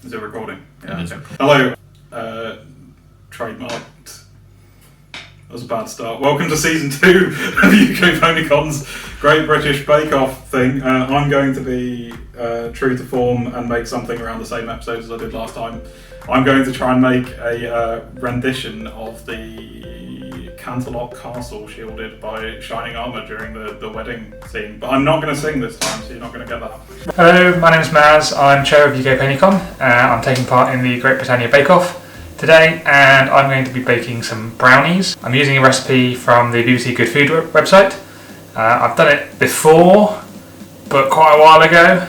Is it recording? Yeah. Okay. Hello, trademarked. That was a bad start. Welcome to season 2 of UK Ponycon's Great British Bake Off thing. I'm going to be true to form and make something around the same episodes as I did last time. I'm going to try and make a rendition of the Canterlot Castle shielded by shining armour during the wedding scene. But I'm not going to sing this time, so you're not going to get that. Hello, my name is Maz. I'm chair of UK Ponycon. I'm taking part in the Great Britannia Bake Off today, and I'm going to be baking some brownies. I'm using a recipe from the BBC Good Food website. I've done it before, but quite a while ago,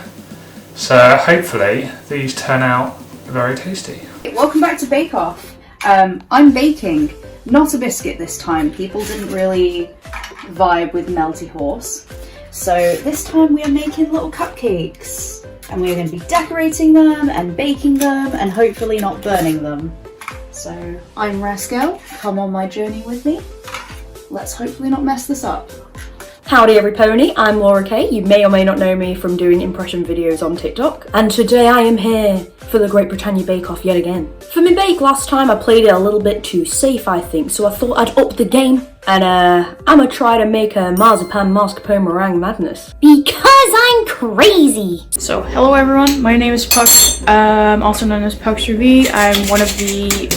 so hopefully these turn out very tasty. Welcome back to Bake Off. I'm baking, not a biscuit this time. People didn't really vibe with Melty Horse. So this time we are making little cupcakes, and we're going to be decorating them and baking them and hopefully not burning them. So I'm Rascal, come on my journey with me. Let's hopefully not mess this up. Howdy every pony, I'm Laura Kay. You may or may not know me from doing impression videos on TikTok. And today I am here for the Great Britannia Bake Off yet again. For my bake last time I played it a little bit too safe, I think, so I thought I'd up the game. And I'ma try to make a marzipan mascarpone meringue madness. Because I'm crazy! So, hello everyone, my name is Puck, also known as PuxRV. I'm one of the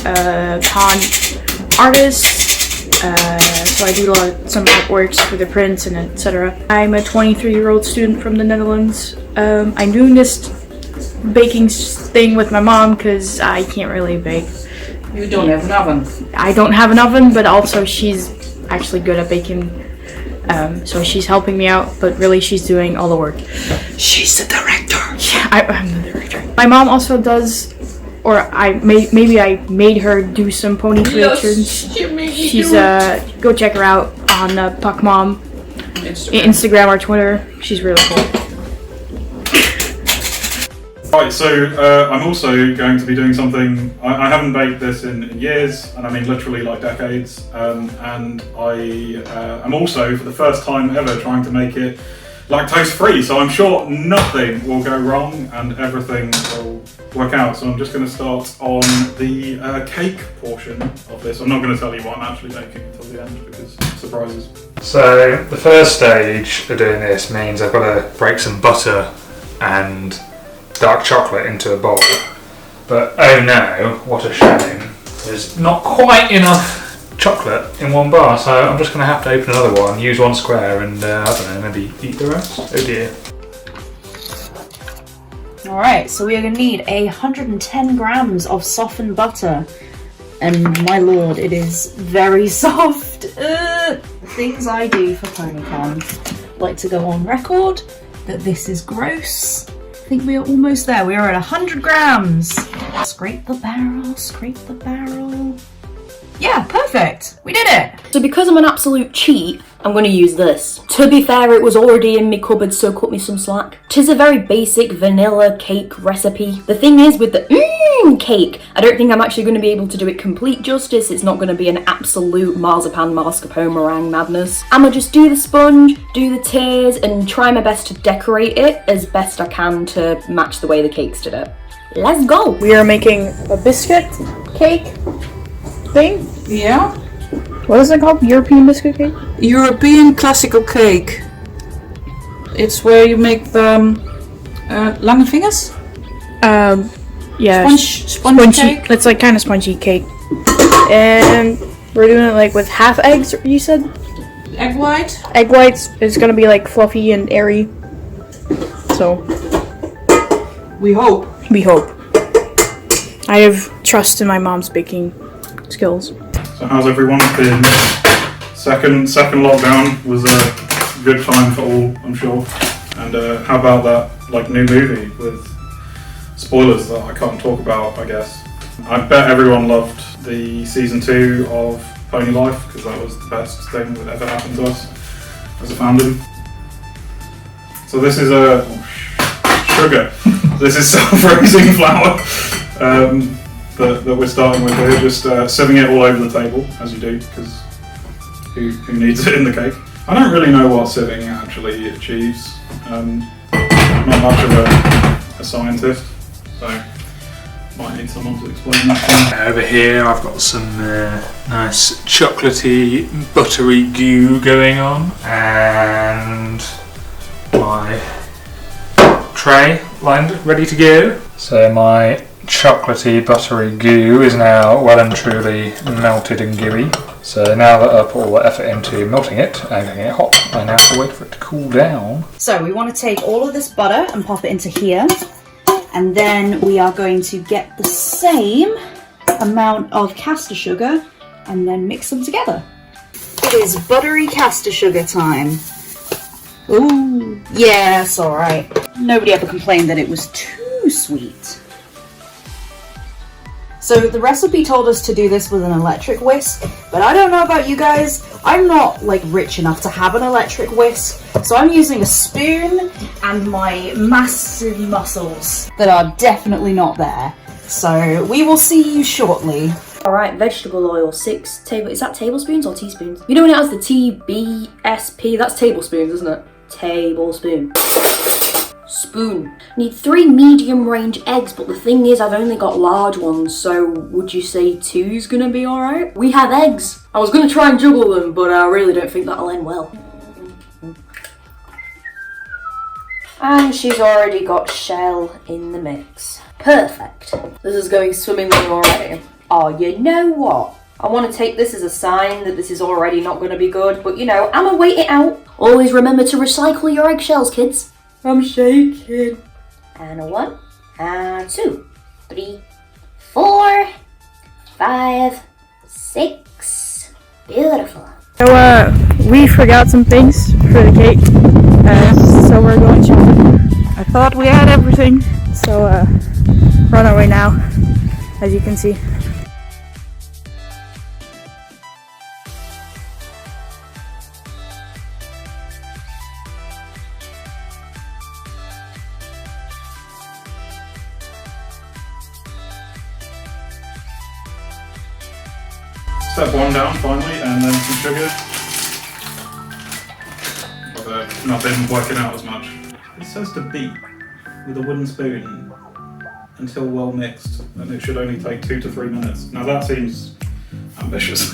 con artists. So I do some artworks for the prints and etc. I'm a 23-year-old student from the Netherlands. I'm doing this baking thing with my mom because I can't really bake. You don't have an oven. I don't have an oven, but also she's actually good at baking. So she's helping me out, but really she's doing all the work. She's the director. Yeah, I'm the director. My mom also does, or maybe I made her do some pony creations. She's go check her out on Puck Mom, Instagram or Twitter. She's really cool. Right, so I'm also going to be doing something. I haven't baked this in years, and I mean literally like decades. And I am also, for the first time ever, trying to make it lactose-free. So I'm sure nothing will go wrong and everything will work out. So I'm just going to start on the cake portion of this. I'm not going to tell you what I'm actually making until the end because surprises. So the first stage of doing this means I've got to break some butter and dark chocolate into a bowl. But oh no, what a shame. There's not quite enough chocolate in one bar, so I'm just going to have to open another one, use one square and, I don't know, maybe eat the rest? Oh dear. Alright, so we are going to need 110 grams of softened butter. And my lord, it is very soft. Things I do for PonyCon. Like to go on record that this is gross. I think we are almost there. We are at 100 grams. Scrape the barrel, scrape the barrel. Yeah, perfect. We did it. So because I'm an absolute cheat, I'm going to use this. To be fair, it was already in my cupboard, so cut me some slack. 'Tis a very basic vanilla cake recipe. The thing is with the cake, I don't think I'm actually going to be able to do it complete justice. It's not going to be an absolute marzipan mascarpone meringue madness. I'ma just do the sponge, do the tiers, and try my best to decorate it as best I can to match the way the cakes did it. Let's go! We are making a biscuit cake thing. Yeah, What is it called? European biscuit cake? European classical cake. It's where you make the lange fingers. Yeah. Spongy cake. It's like kind of spongy cake. And we're doing it like with half eggs, you said? Egg white. Egg whites. It's gonna be like fluffy and airy. So, We hope. we hope. I have trust in my mom's baking skills. So how's everyone been? Second lockdown was a good time for all, I'm sure. And how about that new movie with spoilers that I can't talk about, I guess. I bet everyone loved the season 2 of Pony Life because that was the best thing that ever happened to us as a fandom. So this is sugar. This is self-raising flour that we're starting with here. Just sieving it all over the table, as you do, because who needs it in the cake? I don't really know what sieving actually achieves. I'm not much of a scientist, so Might need someone to explain that. Over here I've got some nice chocolatey buttery goo going on, and my tray lined ready to go. So my chocolatey buttery goo is now well and truly melted and gooey. So now that I've put all the effort into melting it and getting it hot, I now have to wait for it to cool down. So we want to take all of this butter and pop it into here, and then we are going to get the same amount of caster sugar and then mix them together. It is buttery caster sugar time. Ooh, yeah, it's alright. Nobody ever complained that it was too sweet. So the recipe told us to do this with an electric whisk, but I don't know about you guys, I'm not like rich enough to have an electric whisk, so I'm using a spoon and my massive muscles that are definitely not there. So we will see you shortly. Alright, vegetable oil, is that tablespoons or teaspoons? You know when it has the TBSP, that's tablespoons, isn't it? Tablespoon. Spoon. Need 3 medium range eggs, but the thing is I've only got large ones, so would you say 2's gonna be alright? We have eggs. I was gonna try and juggle them, but I really don't think that'll end well. And she's already got shell in the mix. Perfect. This is going swimmingly already. Oh, you know what? I want to take this as a sign that this is already not going to be good, but you know, I'ma wait it out. Always remember to recycle your eggshells, kids. I'm shaking. And a 1, and 2, 3, 4, 5, 6. Beautiful. So we forgot some things for the cake, so we're going to. I thought we had everything, so we're on our way now, as you can see. Step 1 down finally, and then some sugar. Although nothing working out as much. It says to beat with a wooden spoon until well mixed, and it should only take 2 to 3 minutes. Now that seems ambitious.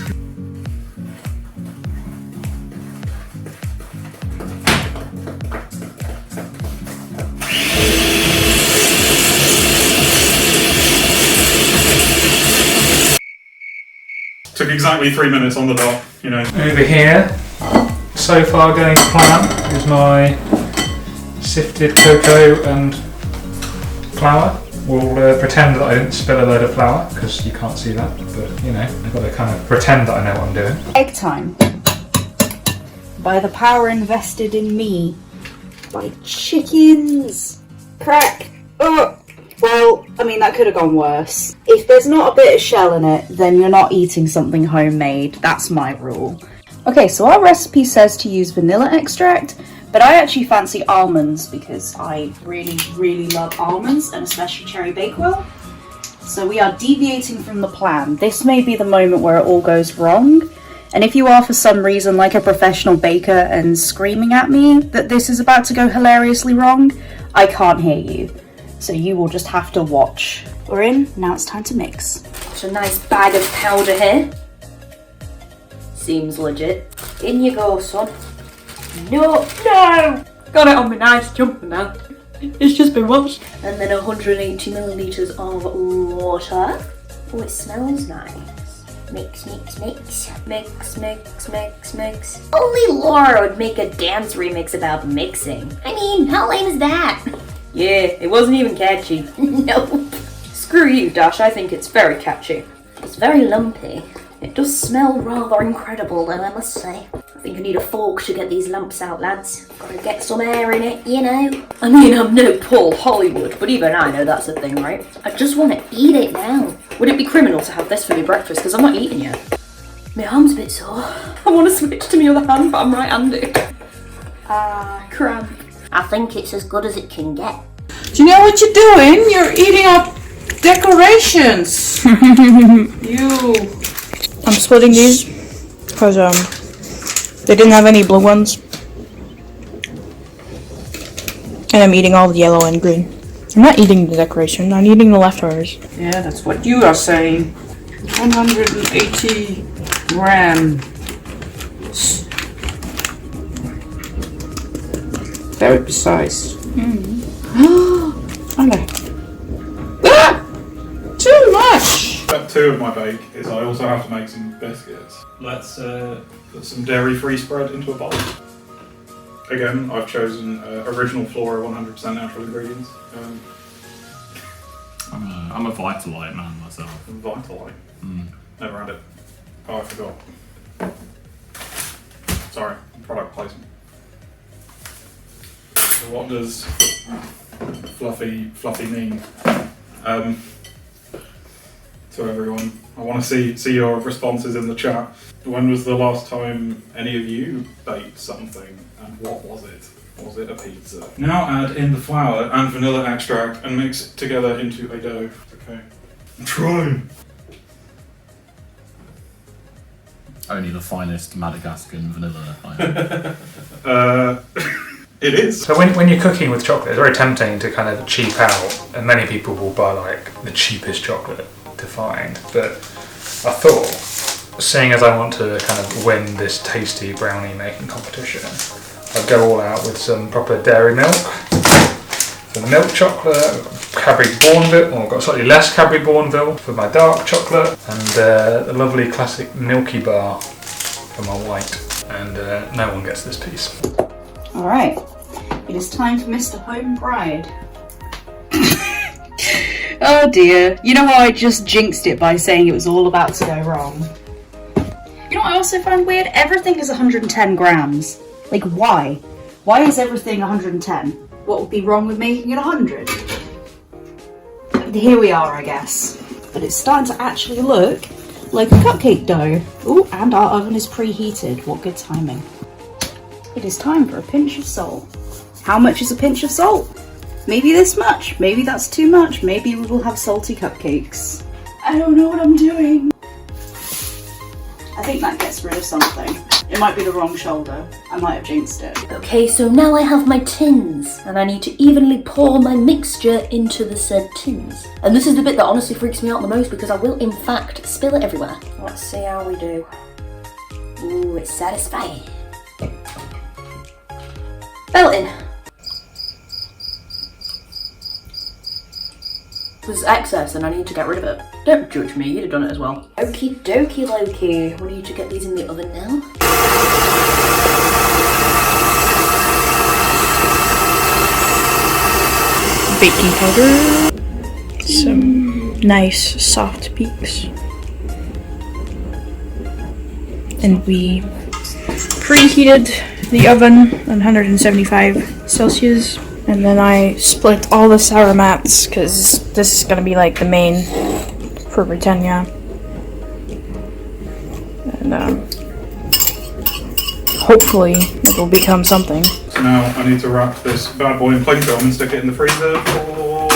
Took exactly 3 minutes on the dot, you know. Over here, so far going to plan, is my sifted cocoa and flour. We'll pretend that I didn't spill a load of flour, because you can't see that, but you know, I've got to kind of pretend that I know what I'm doing. Egg time. By the power invested in me. By chickens. Crack. Oh. Well, I mean, that could have gone worse. If there's not a bit of shell in it, then you're not eating something homemade. That's my rule. Okay, so our recipe says to use vanilla extract, but I actually fancy almonds because I really, really love almonds, and especially cherry bakewell. So we are deviating from the plan. This may be the moment where it all goes wrong. And if you are for some reason like a professional baker and screaming at me that this is about to go hilariously wrong, I can't hear you. So you will just have to watch. We're in, now it's time to mix. It's a nice bag of powder here. Seems legit. In you go, son. No! Got it on my nice jumper now. It's just been washed. And then 180 millilitres of water. Oh, it smells nice. Mix, mix, mix. Mix, mix, mix, mix. Only Laura would make a dance remix about mixing. I mean, how lame is that? Yeah, it wasn't even catchy. Nope. Screw you, Dash. I think it's very catchy. It's very lumpy. It does smell rather incredible, though, I must say. I think I need a fork to get these lumps out, lads. Gotta get some air in it, you know. I mean, I'm no Paul Hollywood, but even I know that's a thing, right? I just want to eat it now. Would it be criminal to have this for my breakfast? Because I'm not eating yet. My arm's a bit sore. I want to switch to my other hand, but I'm right-handed. Cramp. I think it's as good as it can get. Do you know what you're doing? You're eating up decorations. I'm splitting these because they didn't have any blue ones, and I'm eating all the yellow and green. I'm not eating the decoration, I'm eating the leftovers. Yeah, that's what you are saying. 180 grams. Very precise. Okay. Ah! Too much! Step 2 of my bake is I also have to make some biscuits. Let's put some dairy-free spread into a bowl. Again, I've chosen original flora 100% natural ingredients. I'm a Vitalite man myself. Vitalite. Never had it. Oh, I forgot. Sorry, product placement. So what does fluffy mean? To everyone, I want to see your responses in the chat. When was the last time any of you baked something, and what was it? Was it a pizza? Now add in the flour and vanilla extract and mix it together into a dough. Okay. I'm trying. Only the finest Madagascan vanilla. It is. So when you're cooking with chocolate, it's very tempting to kind of cheap out, and many people will buy like the cheapest chocolate to find. But I thought, seeing as I want to kind of win this tasty brownie making competition, I'd go all out with some proper dairy milk. For the milk chocolate, I've got Cadbury Bourneville, or I've got slightly less Cadbury Bourneville for my dark chocolate, and the lovely classic Milky Bar for my white. And no one gets this piece. Alright, it is time for Mr. Home Bride. Oh dear, you know how I just jinxed it by saying it was all about to go wrong? You know what I also find weird? Everything is 110 grams. Like, why? Why is everything 110? What would be wrong with making it 100? Here we are, I guess. But it's starting to actually look like a cupcake dough. Ooh, and our oven is preheated. What good timing. It is time for a pinch of salt. How much is a pinch of salt? Maybe this much, maybe that's too much, maybe we will have salty cupcakes. I don't know what I'm doing. I think that gets rid of something. It might be the wrong shoulder. I might have jinxed it. Okay, so now I have my tins, and I need to evenly pour my mixture into the said tins. And this is the bit that honestly freaks me out the most, because I will in fact spill it everywhere. Let's see how we do. Ooh, it's satisfying. Belting. There's excess and I need to get rid of it. Don't judge me, you'd have done it as well. Okie dokie Loki. We need to get these in the oven now. Baking powder. Some nice soft peaks. And we preheated the oven at 175 Celsius. And then I split all the sour mats because this is gonna be like the main for Britannia. And hopefully it will become something. So now I need to wrap this bad boy in plain film and stick it in the freezer for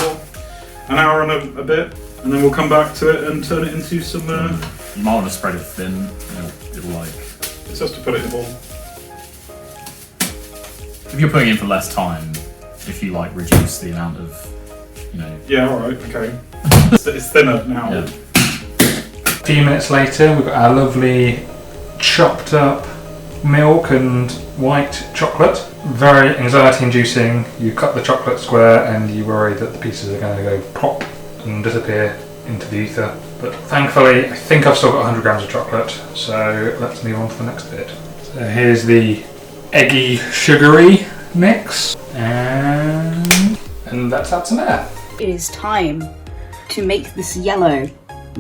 an hour and a bit, and then we'll come back to it and turn it into some. You might want to spread it thin. It'll like. It's just to put it in the bowl. If you're putting in for less time, if you like reduce the amount of, Yeah, alright, okay. It's thinner now. Yeah. A few minutes later, we've got our lovely chopped up milk and white chocolate. Very anxiety inducing. You cut the chocolate square and you worry that the pieces are going to go pop and disappear into the ether. But thankfully, I think I've still got 100 grams of chocolate, so let's move on to the next bit. So here's the eggy, sugary mix, and let's add some air. It is time to make this yellow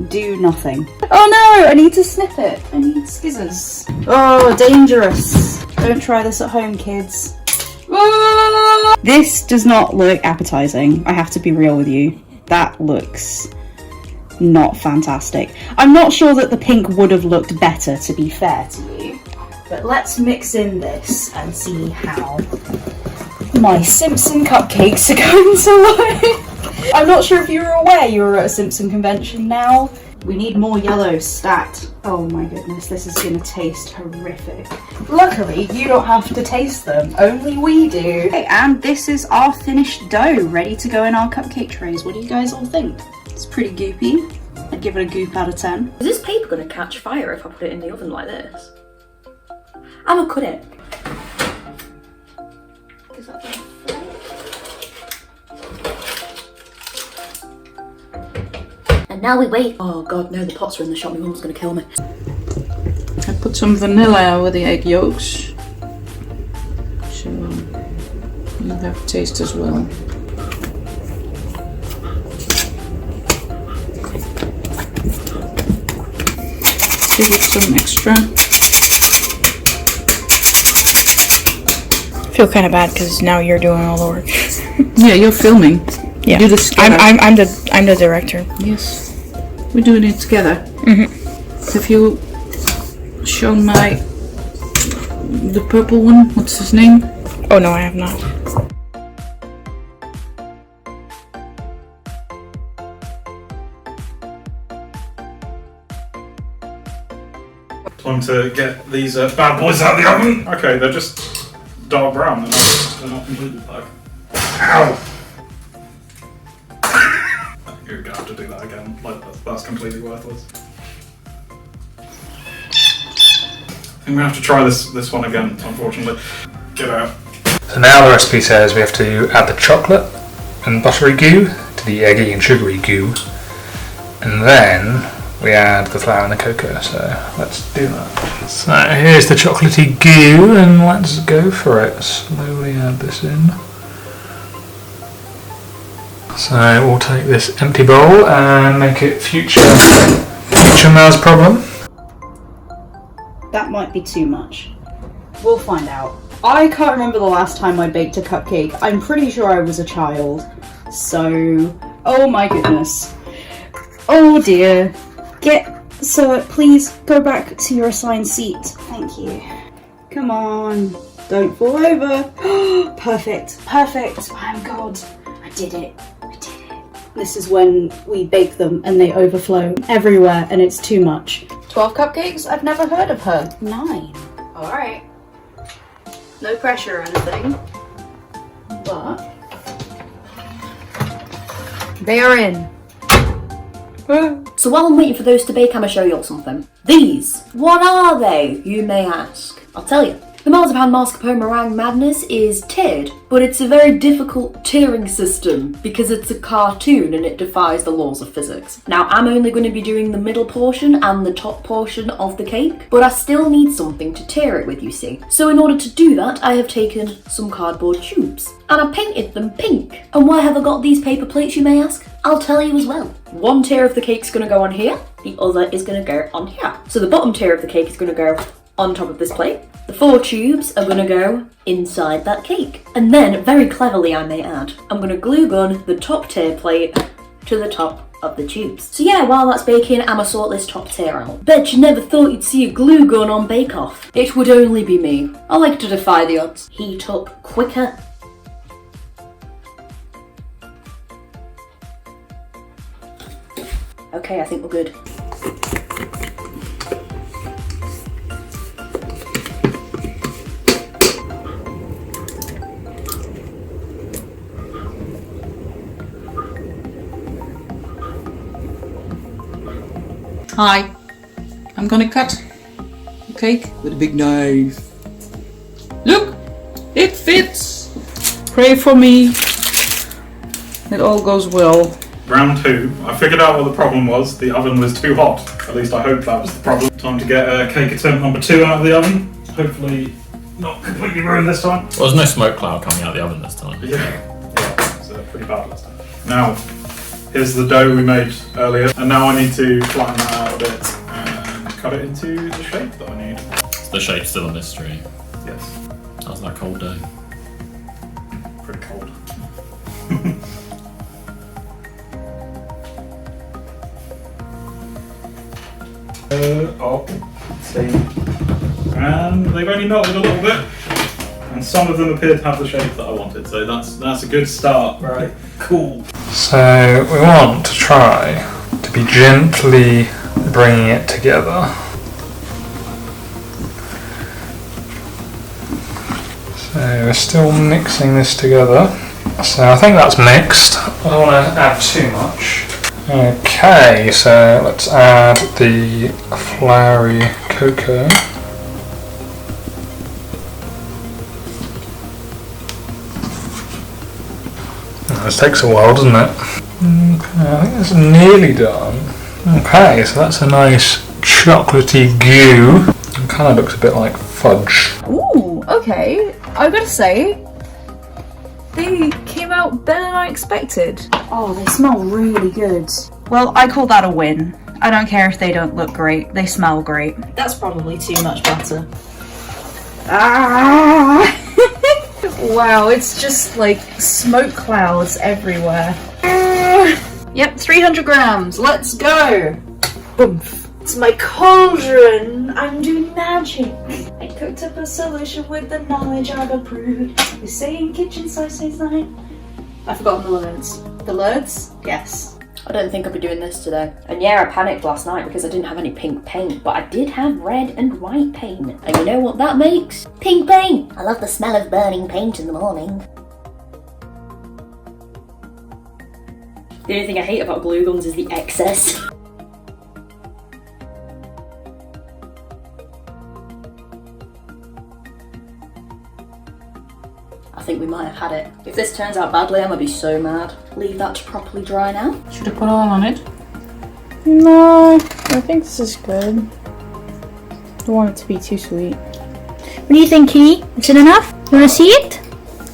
do nothing. Oh no, I need to snip it. I need scissors. Oh, dangerous. Don't try this at home, kids. Ah! This does not look appetizing. I have to be real with you. That looks not fantastic. I'm not sure that the pink would have looked better, to be fair to you. But let's mix in this and see how my Simpson cupcakes are going to look. I'm not sure if you were aware you were at a Simpson convention now. We need more yellow stat. Oh my goodness, this is gonna taste horrific. Luckily, you don't have to taste them, only we do. Okay, and this is our finished dough, ready to go in our cupcake trays. What do you guys all think? It's pretty goopy. I'd give it a goop out of 10. Is this paper gonna catch fire if I put it in the oven like this? I'm gonna cut it. Is that the... And now we wait. Oh god, no, the pots are in the shop. My mum's gonna kill me. I put some vanilla with the egg yolks. So you'll have a taste as well. Give it some extra. I feel kind of bad because now you're doing all the work. Yeah, you're filming. Yeah, do this together. I'm the director. Yes, we're doing it together. Have you shown the purple one? What's his name? Oh no, I have not. Time to get these bad boys out of the oven. Okay, they're just dark brown. They're not completely black. Ow! You're gonna have to do that again. Like that's completely worthless. I think we're gonna have to try this one again. Unfortunately, get out. So now the recipe says we have to add the chocolate and buttery goo to the eggy and sugary goo, and then we add the flour and the cocoa. So let's do that. So here's the chocolatey goo, and let's go for it. Slowly add this in. So we'll take this empty bowl and make it future Maz problem. That might be too much. We'll find out. I can't remember the last time I baked a cupcake. I'm pretty sure I was a child. So, oh my goodness. Oh dear. Sir, please go back to your assigned seat. Thank you. Come on. Don't fall over. Perfect. Perfect. I'm God. I did it. This is when we bake them and they overflow everywhere and it's too much. 12 cupcakes? I've never heard of her. 9. Alright. No pressure or anything. But they are in. So while I'm waiting for those to bake, I'm gonna show you all something. These, what are they, you may ask? I'll tell you. The marzipan mascarpone meringue madness is tiered, but it's a very difficult tiering system because it's a cartoon and it defies the laws of physics. Now I'm only going to be doing the middle portion and the top portion of the cake, but I still need something to tier it with, you see. So in order to do that, I have taken some cardboard tubes and I painted them pink. And why have I got these paper plates, you may ask? I'll tell you as well. One tier of the cake's going to go on here, the other is going to go on here. So the bottom tier of the cake is going to go on top of this plate. The 4 tubes are gonna go inside that cake. And then, very cleverly I may add, I'm gonna glue gun the top tier plate to the top of the tubes. So yeah, while that's baking, I'ma sort this top tier out. Bet you never thought you'd see a glue gun on Bake Off. It would only be me. I like to defy the odds. Heat up quicker. Okay, I think we're good. Hi, I'm gonna cut the cake with a big knife. Look, it fits. Pray for me. It all goes well. Round 2. I figured out what the problem was. The oven was too hot. At least I hope that was the problem. Time to get cake attempt number 2 out of the oven. Hopefully not completely ruined this time. Well, there's no smoke cloud coming out of the oven this time. Yeah, it's pretty bad last time. Now, here's the dough we made earlier, and now I need to flatten that out a bit and cut it into the shape that I need. Is the shape still a mystery? Yes, How's that cold dough? pretty cold. Let's see. And they've only melted a little bit, and some of them appear to have the shape that I wanted, so that's a good start. Right, cool. So we want to try to be gently bringing it together. So we're still mixing this together. So I think that's mixed. I don't want to add too much. Okay, so let's add the floury cocoa. Oh, this takes a while, doesn't it? Okay, I think it's nearly done. Okay, so that's a nice chocolatey goo. It kind of looks a bit like fudge. Ooh, okay. I've got to say, they came out better than I expected. Oh, they smell really good. Well, I call that a win. I don't care if they don't look great. They smell great. That's probably too much butter. Ah! Wow, it's just like smoke clouds everywhere. Yep, 300 grams. Let's go. Boom. It's my cauldron. I'm doing magic. I cooked up a solution with the knowledge I've accrued. The same kitchen size says nine. I've forgotten the words. The words? Yes. I don't think I'll be doing this today. And yeah, I panicked last night because I didn't have any pink paint, but I did have red and white paint. And you know what that makes? Pink paint! I love the smell of burning paint in the morning. The only thing I hate about glue guns is the excess. I think we might have had it. If this turns out badly, I'm gonna be so mad. Leave that to properly dry now. Should I put all on it? No, I think this is good. Don't want it to be too sweet. What do you think, Kitty? Is it enough? You wanna see it?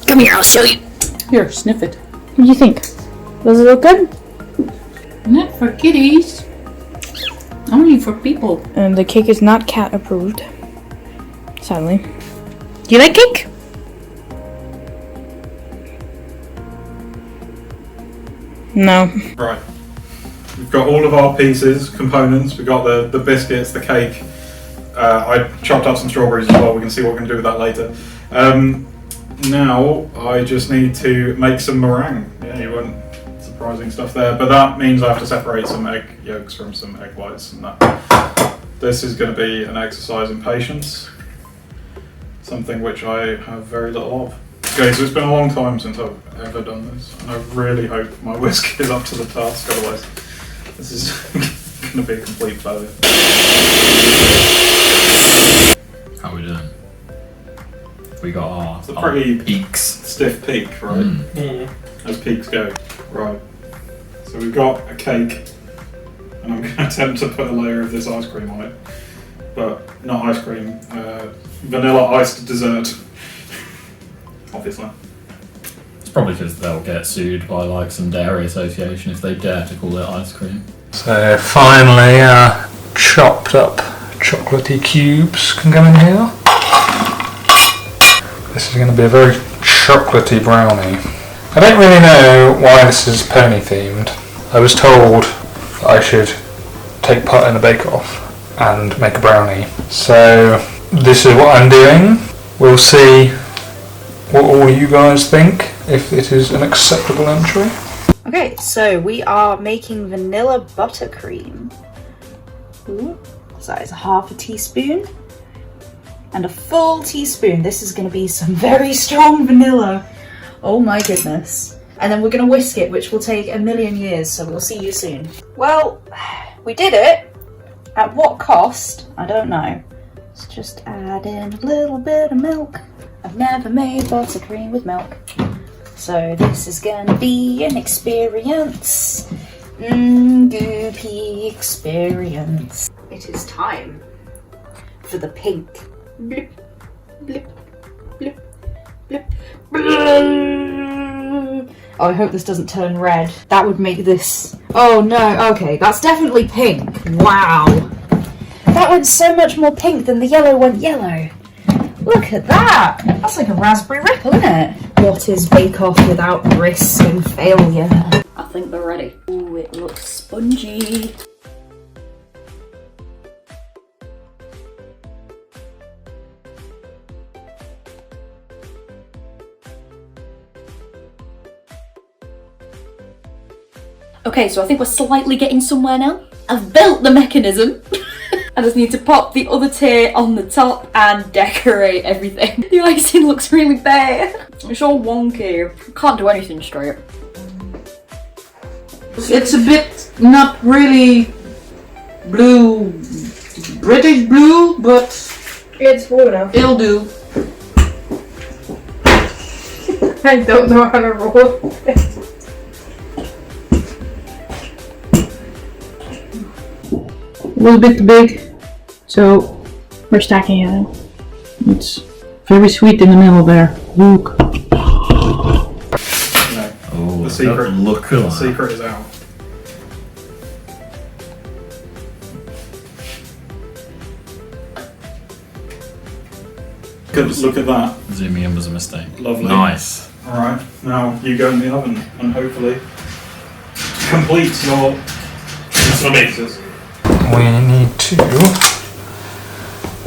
Come here, I'll show you. Here, sniff it. What do you think? Does it look good? Not for kitties. Only for people. And the cake is not cat approved. Sadly. Do you like cake? No. Right. We've got all of our pieces, components. We've got the biscuits, the cake. I chopped up some strawberries as well. We can see what we can do with that later. Now I just need to make some meringue. Yeah, you weren't surprising stuff there, but that means I have to separate some egg yolks from some egg whites, and that. This is going to be an exercise in patience. Something which I have very little of. Okay, so it's been a long time since I've ever done this, and I really hope my whisk is up to the task, otherwise this is going to be a complete failure. How are we doing? We got our, It's a pretty peaks. stiff peak, right? As peaks go. Right. So we've got a cake, and I'm going to attempt to put a layer of this ice cream on it, but not ice cream, vanilla iced dessert. Obviously. It's probably because they'll get sued by like some dairy association if they dare to call it ice cream. So finally, chopped up chocolatey cubes can go in here. This is going to be a very chocolatey brownie. I don't really know why this is pony themed. I was told that I should take part in a Bake Off and make a brownie. So this is what I'm doing. We'll see what all you guys think, if it is an acceptable entry. Okay, so we are making vanilla buttercream. Ooh, so that is half a teaspoon and a full teaspoon. This is going to be some very strong vanilla. Oh my goodness. And then we're going to whisk it, which will take a million years, so we'll see you soon. Well, we did it. At what cost? I don't know. Let's just add in a little bit of milk. I've never made buttercream with milk, so this is gonna be an experience. Goopy experience. It is time for the pink. Blip, blip, blip, blip, blip. Oh, I hope this doesn't turn red. That would make this... Oh no, okay, that's definitely pink. Wow. That went so much more pink than the yellow went yellow. Look at that! That's like a raspberry ripple, isn't it? What is Bake Off without risk and failure? I think they're ready. Ooh, it looks spongy. Okay, so I think we're slightly getting somewhere now. I've built the mechanism. I just need to pop the other tier on the top and decorate everything. The icing looks really bare. It's all wonky. Can't do anything straight. It's a bit not really blue, British blue, but It's blue enough. it'll do. I don't know how to roll it. A little bit big, so We're stacking it. it's very sweet in the middle there. Look. No, Oh, the secret. look The at secret is out. Look at that. Zooming in was a mistake. Lovely. Nice. Alright, now you go in the oven and hopefully complete your installations. We need to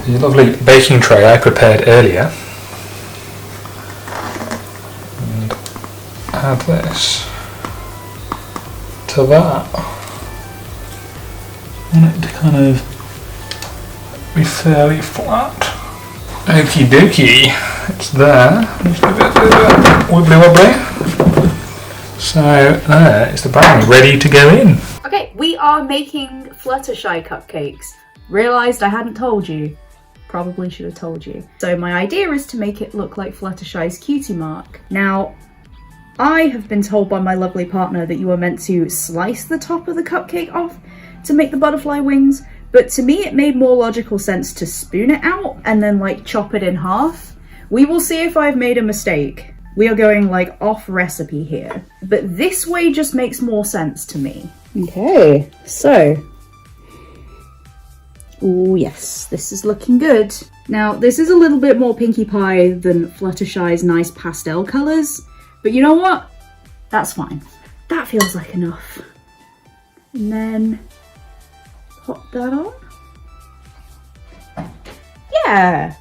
the lovely baking tray I prepared earlier and add this to that. I want it to kind of be fairly flat. Okie dokie, it's there. Just a bit wibbly wobbly. So there is the brownie ready to go in. Okay, we are making Fluttershy cupcakes. Realised I hadn't told you. Probably should have told you. So my idea is to make it look like Fluttershy's cutie mark. Now, I have been told by my lovely partner that you are meant to slice the top of the cupcake off to make the butterfly wings, but to me it made more logical sense to spoon it out and then like chop it in half. We will see if I've made a mistake. We are going like off recipe here, but this way just makes more sense to me. Okay, so, oh yes, this is looking good. Now, this is a little bit more Pinkie Pie than Fluttershy's nice pastel colours, but you know what? That's fine. That feels like enough. And then, pop that on. Yeah!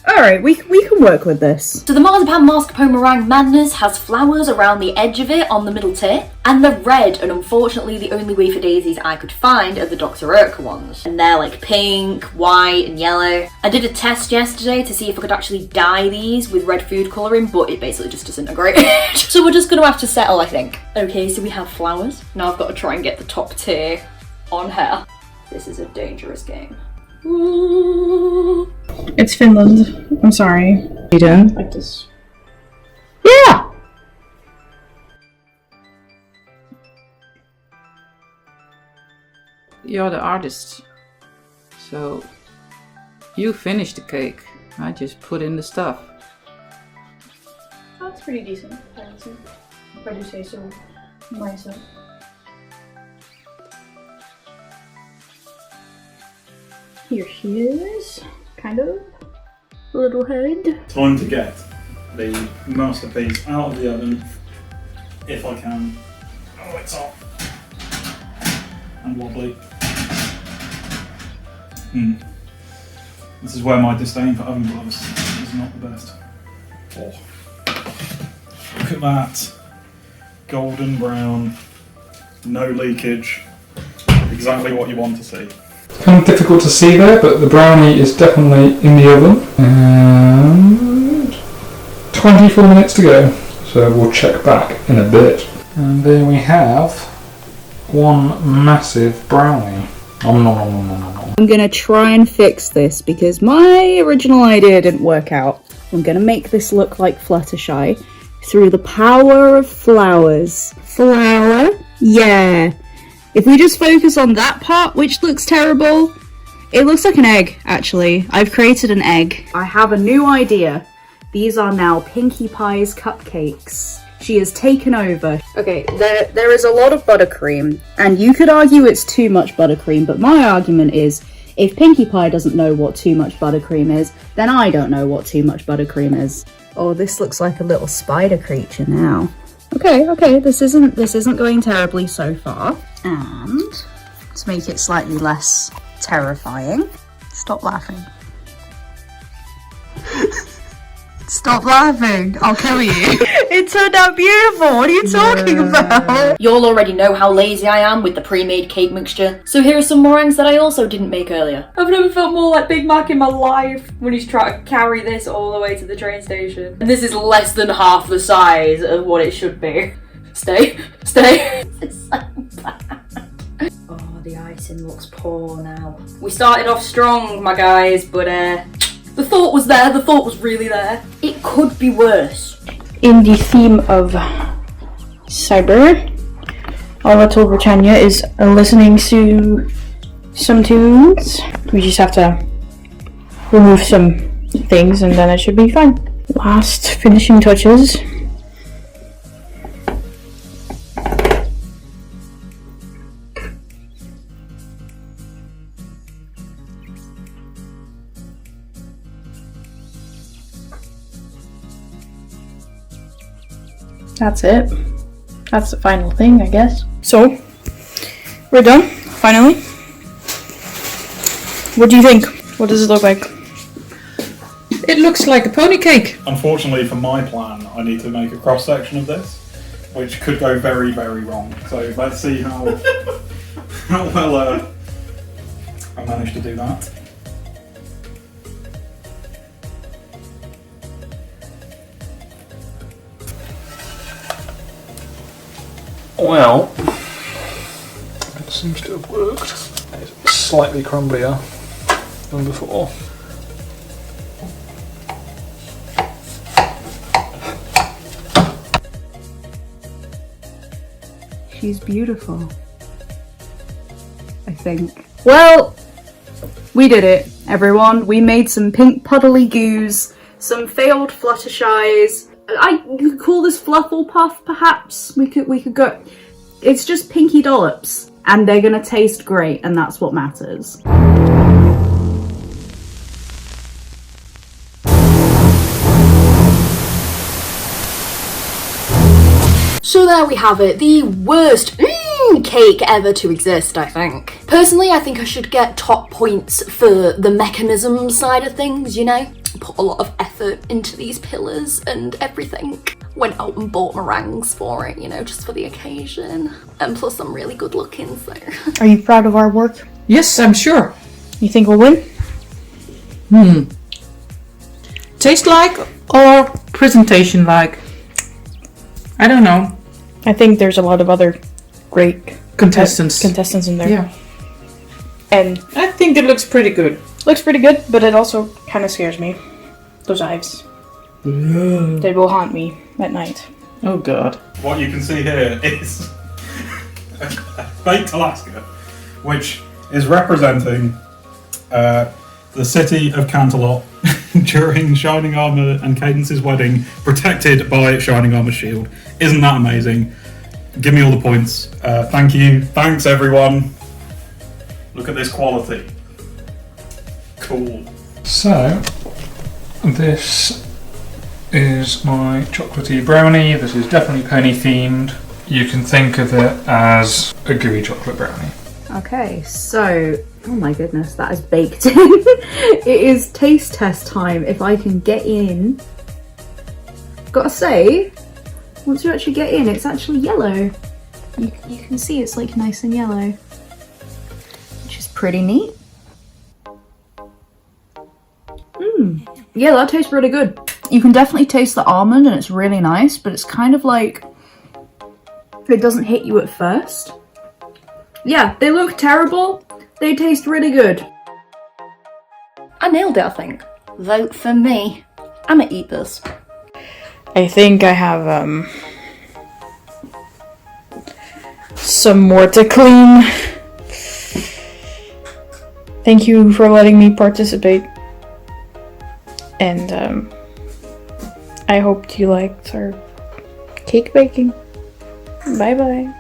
Alright, we can work with this. So the marzipan mascarpone meringue madness has flowers around the edge of it on the middle tier, and they're red, and unfortunately the only wafer daisies I could find are the Dr. Oetker ones. And they're like pink, white, and yellow. I did a test yesterday to see if I could actually dye these with red food colouring, but it basically just disintegrated. So we're just gonna have to settle, I think. Okay, so we have flowers. Now I've got to try and get the top tier on her. This is a dangerous game. Ooh. It's Finland. I'm sorry. You done? Like this. Yeah! You're the artist, so you finish the cake. I just put in the stuff. That's pretty decent. If I do say so myself. Here she is. Kind of. Little head. Time to get the masterpiece out of the oven, if I can. Oh, it's hot and wobbly. This is where my disdain for oven gloves is not the best. Oh. Look at that. Golden brown, no leakage. Exactly what you want to see. Kind of difficult to see there, but the brownie is definitely in the oven. And 24 minutes to go. So we'll check back in a bit. And there we have one massive brownie. Nom nom nom nom nom nom. I'm gonna try and fix this because my original idea didn't work out. I'm gonna make this look like Fluttershy through the power of flowers. Flower? Yeah. If we just focus on that part, which looks terrible, it looks like an egg, actually. I've created an egg. I have a new idea. These are now Pinkie Pie's cupcakes. She has taken over. Okay, there is a lot of buttercream, and you could argue it's too much buttercream, but my argument is, if Pinkie Pie doesn't know what too much buttercream is, then I don't know what too much buttercream is. Oh, this looks like a little spider creature now. Okay, this isn't going terribly so far. And to make it slightly less terrifying, stop laughing. Stop laughing. I'll kill you. It turned out beautiful. What are you talking about? You'll already know how lazy I am with the pre-made cake mixture, so here are some meringues that I also didn't make earlier. I've never felt more like Big Mac in my life when he's trying to carry this all the way to the train station. And this is less than half the size of what it should be. Stay. It's so bad. Oh, the icing looks poor now. We started off strong, my guys, but the thought was there, the thought was really there. It could be worse. In the theme of cyber, our little Britannia is listening to some tunes. We just have to remove some things and then it should be fine. Last finishing touches. That's it. That's the final thing, I guess. So, we're done, finally. What do you think? What does it look like? It looks like a pony cake. Unfortunately for my plan, I need to make a cross section of this, which could go very, very wrong. So let's see how well I manage to do that. Well, it seems to have worked. It's slightly crumblier than before. She's beautiful, I think. Well, we did it, everyone. We made some pink puddly goos, some failed Fluttershies. You could call this Flufflepuff, perhaps. We could go. It's just pinky dollops, and they're gonna taste great, and that's what matters. So there we have it, the worst cake ever to exist, I think. Personally, I think I should get top points for the mechanism side of things, you know? Put a lot of effort into these pillars and everything. Went out and bought meringues for it, you know, just for the occasion. And plus I'm really good looking, so... Are you proud of our work? Yes, I'm sure. You think we'll win? Taste like or presentation like? I don't know. I think there's a lot of other great Contestants. in there. Yeah. And I think it looks pretty good. looks pretty good, but it also kind of scares me. Those eyes. They will haunt me at night. Oh god. What you can see here is baked Alaska, which is representing the city of Canterlot during Shining Armour and Cadence's wedding, protected by Shining Armour's shield. Isn't that amazing? Give me all the points. Thank you. Thanks, everyone. Look at this quality. Cool. So, this is my chocolatey brownie. This is definitely pony themed. You can think of it as a gooey chocolate brownie. Okay, so, oh my goodness, that is baked in. It is taste test time. If I can get in. Gotta say, once you actually get in, it's actually yellow. You can see it's like nice and yellow, which is pretty neat. Yeah, that tastes really good. You can definitely taste the almond and it's really nice, but it's kind of like, it doesn't hit you at first. Yeah, they look terrible. They taste really good. I nailed it, I think. Vote for me. I'ma eat this. I think I have some more to clean. Thank you for letting me participate. And I hope you liked our cake baking. Bye bye.